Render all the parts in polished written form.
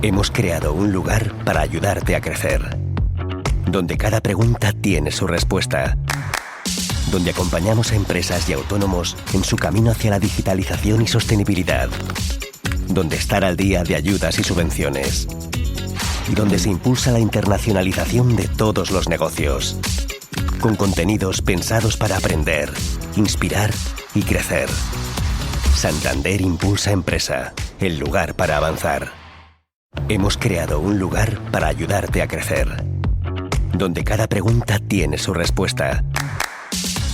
Hemos creado un lugar para ayudarte a crecer, donde cada pregunta tiene su respuesta, donde acompañamos a empresas y autónomos en su camino hacia la digitalización y sostenibilidad, donde estar al día de ayudas y subvenciones, y donde se impulsa la internacionalización de todos los negocios, con contenidos pensados para aprender, inspirar y crecer. Santander Impulsa Empresa, el lugar para avanzar. Hemos creado un lugar para ayudarte a crecer, donde cada pregunta tiene su respuesta,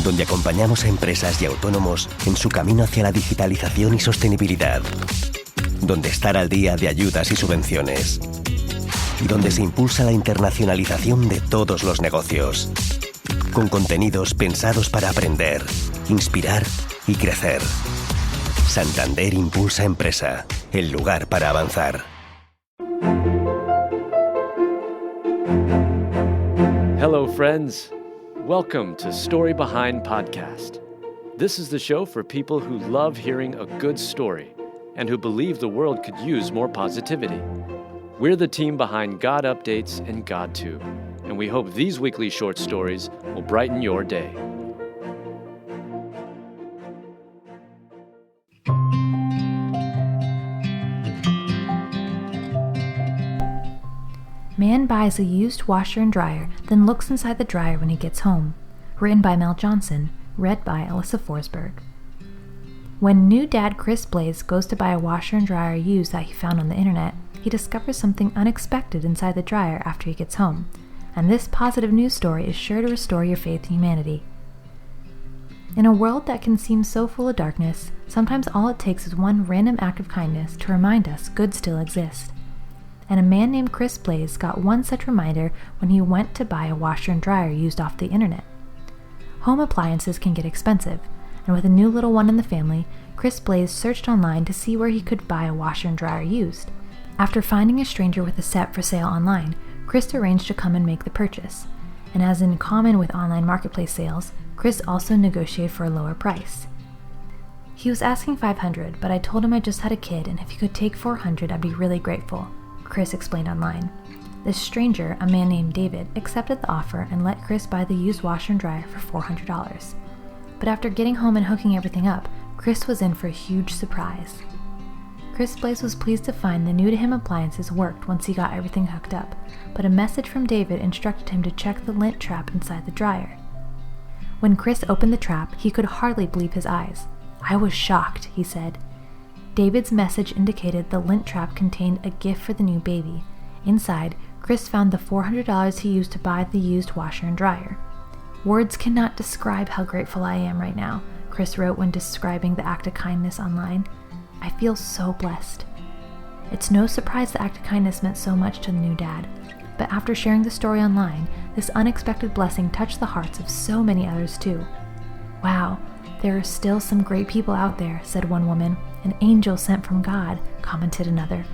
donde acompañamos a empresas y autónomos en su camino hacia la digitalización y sostenibilidad, donde estar al día de ayudas y subvenciones, y donde se impulsa la internacionalización de todos los negocios, con contenidos pensados para aprender, inspirar y crecer. Santander Impulsa Empresa, el lugar para avanzar. Hello, friends. Welcome to Story Behind Podcast. This is the show for people who love hearing a good story and who believe the world could use more positivity. We're the team behind God Updates and GodTube, and we hope these weekly short stories will brighten your day. Man buys a used washer and dryer, then looks inside the dryer when he gets home. Written by Mel Johnson, read by Alyssa Forsberg. When new dad Chris Blaze goes to buy a washer and dryer used that he found on the internet, he discovers something unexpected inside the dryer after he gets home. And this positive news story is sure to restore your faith in humanity. In a world that can seem so full of darkness, sometimes all it takes is one random act of kindness to remind us good still exists. And a man named Chris Blaze got one such reminder when he went to buy a washer and dryer used off the internet. Home appliances can get expensive, and with a new little one in the family, Chris Blaze searched online to see where he could buy a washer and dryer used. After finding a stranger with a set for sale online, Chris arranged to come and make the purchase. And as in common with online marketplace sales, Chris also negotiated for a lower price. He was asking $500, but I told him I just had a kid, and if he could take $400, I'd be really grateful, Chris explained online. This stranger, a man named David, accepted the offer and let Chris buy the used washer and dryer for $400. But after getting home and hooking everything up, Chris was in for a huge surprise. Chris Blaze was pleased to find the new-to-him appliances worked once he got everything hooked up, but a message from David instructed him to check the lint trap inside the dryer. When Chris opened the trap, he could hardly believe his eyes. "I was shocked," he said. David's message indicated the lint trap contained a gift for the new baby. Inside, Chris found the $400 he used to buy the used washer and dryer. "Words cannot describe how grateful I am right now," Chris wrote when describing the act of kindness online. "I feel so blessed." It's no surprise the act of kindness meant so much to the new dad. But after sharing the story online, this unexpected blessing touched the hearts of so many others too. "Wow, there are still some great people out there," said one woman. "An angel sent from God," commented another.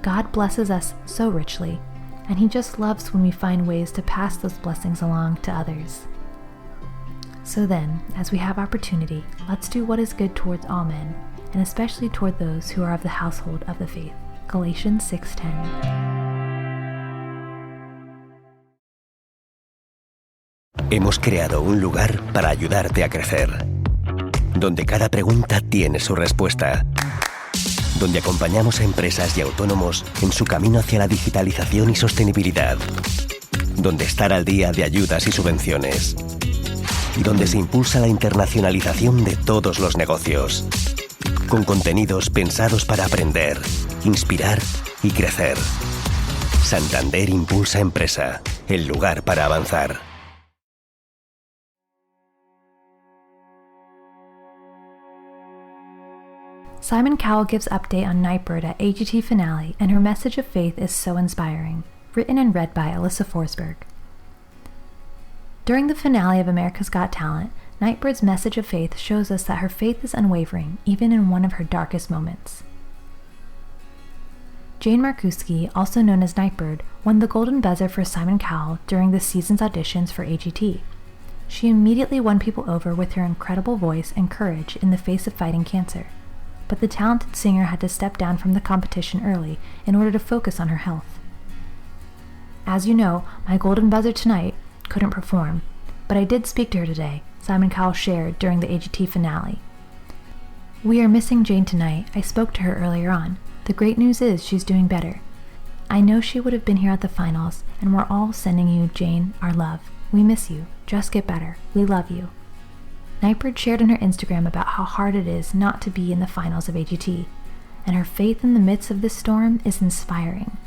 "God blesses us so richly, and He just loves when we find ways to pass those blessings along to others." So then, as we have opportunity, let's do what is good towards all men, and especially toward those who are of the household of the faith. Galatians 6:10. Hemos creado un lugar para ayudarte a crecer, donde cada pregunta tiene su respuesta, donde acompañamos a empresas y autónomos en su camino hacia la digitalización y sostenibilidad, donde estar al día de ayudas y subvenciones, y donde se impulsa la internacionalización de todos los negocios, con contenidos pensados para aprender, inspirar y crecer. Santander Impulsa Empresa, el lugar para avanzar. Simon Cowell gives update on Nightbirde at AGT finale, and her message of faith is so inspiring. Written and read by Alyssa Forsberg. During the finale of America's Got Talent, Nightbirde's message of faith shows us that her faith is unwavering, even in one of her darkest moments. Jane Markuski, also known as Nightbirde, won the Golden Buzzer for Simon Cowell during the season's auditions for AGT. She immediately won people over with her incredible voice and courage in the face of fighting cancer. but the talented singer had to step down from the competition early in order to focus on her health. As you know, my golden buzzer tonight couldn't perform, but I did speak to her today, Simon Cowell shared during the AGT finale. We are missing Jane tonight. I spoke to her earlier on. The great news is she's doing better. I know she would have been here at the finals, and we're all sending you, Jane, our love. We miss you. Just get better. We love you. Nightbirde shared on her Instagram about how hard it is not to be in the finals of AGT, and her faith in the midst of this storm is inspiring.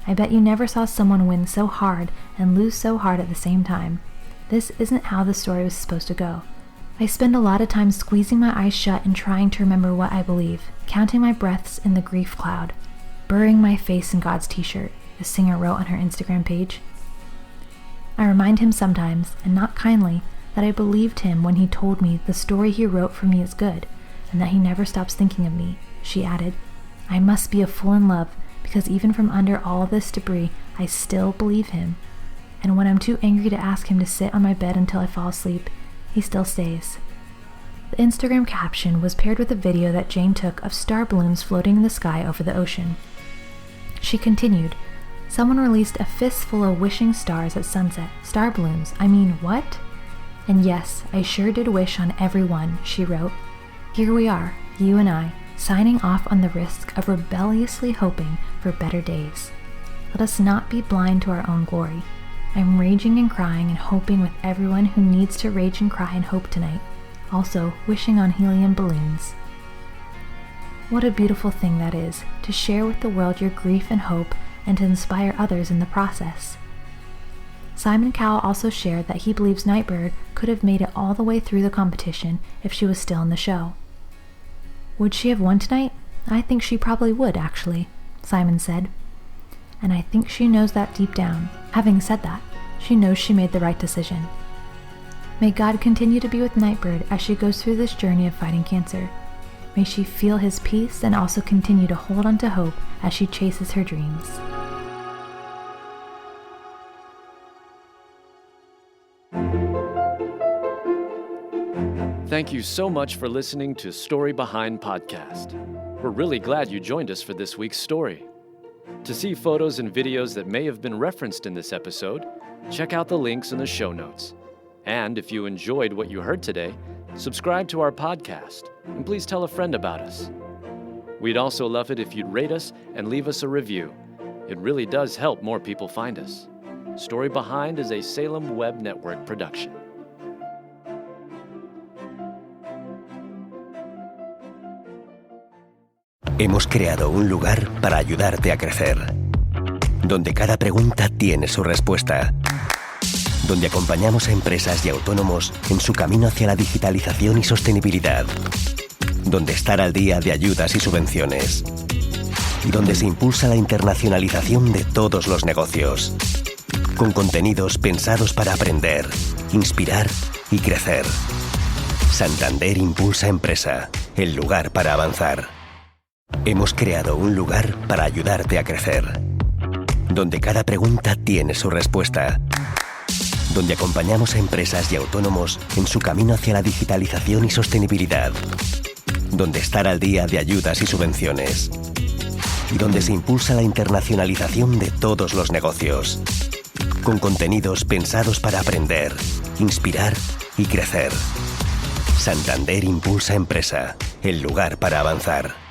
I bet you never saw someone win so hard and lose so hard at the same time. This isn't how the story was supposed to go. I spend a lot of time squeezing my eyes shut and trying to remember what I believe, counting my breaths in the grief cloud, burying my face in God's t-shirt, the singer wrote on her Instagram page. I remind him sometimes, and not kindly, that I believed him when he told me the story he wrote for me is good, and that he never stops thinking of me. She added, I must be a fool in love, because even from under all this debris, I still believe him. And when I'm too angry to ask him to sit on my bed until I fall asleep, he still stays. The Instagram caption was paired with a video that Jane took of star balloons floating in the sky over the ocean. She continued, someone released a fistful of wishing stars at sunset. Star balloons, I mean, what? And yes, I sure did wish on everyone, she wrote. Here we are, you and I, signing off on the risk of rebelliously hoping for better days. Let us not be blind to our own glory. I'm raging and crying and hoping with everyone who needs to rage and cry and hope tonight. Also, wishing on helium balloons. What a beautiful thing that is, to share with the world your grief and hope and to inspire others in the process. Simon Cowell also shared that he believes Nightbirde could have made it all the way through the competition if she was still in the show. Would she have won tonight? I think she probably would, actually, Simon said. And I think she knows that deep down. Having said that, she knows she made the right decision. May God continue to be with Nightbirde as she goes through this journey of fighting cancer. May she feel his peace and also continue to hold on to hope as she chases her dreams. Thank you so much for listening to Story Behind Podcast. We're really glad you joined us for this week's story. To see photos and videos that may have been referenced in this episode, check out the links in the show notes. And if you enjoyed what you heard today, subscribe to our podcast, and please tell a friend about us. We'd also love it if you'd rate us and leave us a review. It really does help more people find us. Story Behind is a Salem Web Network production. Hemos creado un lugar para ayudarte a crecer, donde cada pregunta tiene su respuesta, donde acompañamos a empresas y autónomos en su camino hacia la digitalización y sostenibilidad, donde estar al día de ayudas y subvenciones, y donde se impulsa la internacionalización de todos los negocios, con contenidos pensados para aprender, inspirar y crecer. Santander Impulsa Empresa, el lugar para avanzar. Hemos creado un lugar para ayudarte a crecer, donde cada pregunta tiene su respuesta, donde acompañamos a empresas y autónomos en su camino hacia la digitalización y sostenibilidad, donde estar al día de ayudas y subvenciones, y donde se impulsa la internacionalización de todos los negocios, con contenidos pensados para aprender, inspirar y crecer. Santander Impulsa Empresa, el lugar para avanzar.